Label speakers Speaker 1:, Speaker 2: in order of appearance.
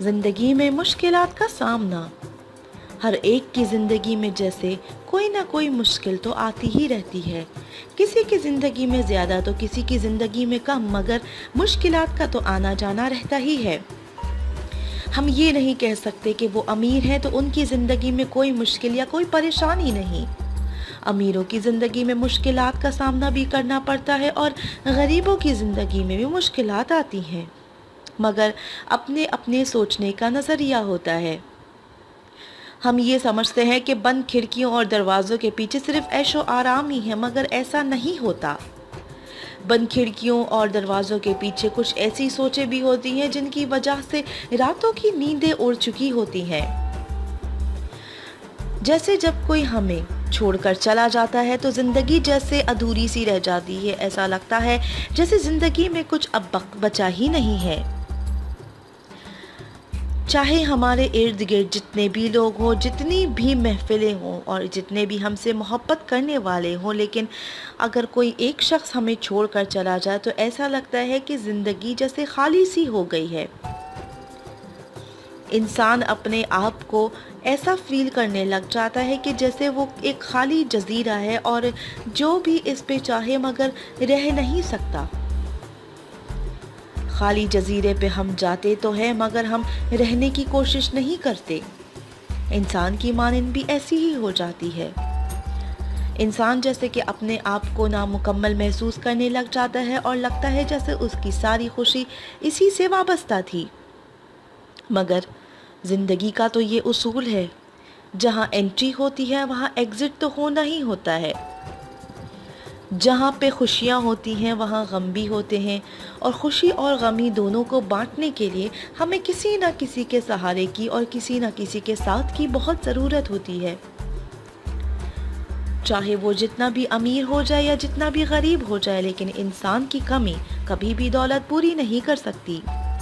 Speaker 1: زندگی میں مشکلات کا سامنا ہر ایک کی زندگی میں جیسے کوئی نہ کوئی مشکل تو آتی ہی رہتی ہے. کسی کی زندگی میں زیادہ تو کسی کی زندگی میں کم، مگر مشکلات کا تو آنا جانا رہتا ہی ہے. ہم یہ نہیں کہہ سکتے کہ وہ امیر ہیں تو ان کی زندگی میں کوئی مشکل یا کوئی پریشانی نہیں. امیروں کی زندگی میں مشکلات کا سامنا بھی کرنا پڑتا ہے اور غریبوں کی زندگی میں بھی مشکلات آتی ہیں، مگر اپنے اپنے سوچنے کا نظریہ ہوتا ہے. ہم یہ سمجھتے ہیں کہ بند کھڑکیوں اور دروازوں کے پیچھے صرف عیش و آرام ہی ہے، مگر ایسا نہیں ہوتا. بند کھڑکیوں اور دروازوں کے پیچھے کچھ ایسی سوچیں بھی ہوتی ہیں جن کی وجہ سے راتوں کی نیندیں اڑ چکی ہوتی ہیں. جیسے جب کوئی ہمیں چھوڑ کر چلا جاتا ہے تو زندگی جیسے ادھوری سی رہ جاتی ہے. ایسا لگتا ہے جیسے زندگی میں کچھ اب بچا ہی نہیں ہے. چاہے ہمارے ارد گرد جتنے بھی لوگ ہوں، جتنی بھی محفلیں ہوں اور جتنے بھی ہم سے محبت کرنے والے ہوں، لیکن اگر کوئی ایک شخص ہمیں چھوڑ کر چلا جائے تو ایسا لگتا ہے کہ زندگی جیسے خالی سی ہو گئی ہے. انسان اپنے آپ کو ایسا فیل کرنے لگ جاتا ہے کہ جیسے وہ ایک خالی جزیرہ ہے اور جو بھی اس پہ چاہے مگر رہ نہیں سکتا. خالی جزیرے پہ ہم جاتے تو ہیں مگر ہم رہنے کی کوشش نہیں کرتے. انسان کی مانند بھی ایسی ہی ہو جاتی ہے. انسان جیسے کہ اپنے آپ کو نامکمل محسوس کرنے لگ جاتا ہے اور لگتا ہے جیسے اس کی ساری خوشی اسی سے وابستہ تھی. مگر زندگی کا تو یہ اصول ہے، جہاں انٹری ہوتی ہے وہاں ایگزٹ تو ہونا ہی ہوتا ہے. جہاں پہ خوشیاں ہوتی ہیں وہاں غم بھی ہوتے ہیں، اور خوشی اور غمی دونوں کو بانٹنے کے لیے ہمیں کسی نہ کسی کے سہارے کی اور کسی نہ کسی کے ساتھ کی بہت ضرورت ہوتی ہے. چاہے وہ جتنا بھی امیر ہو جائے یا جتنا بھی غریب ہو جائے، لیکن انسان کی کمی کبھی بھی دولت پوری نہیں کر سکتی.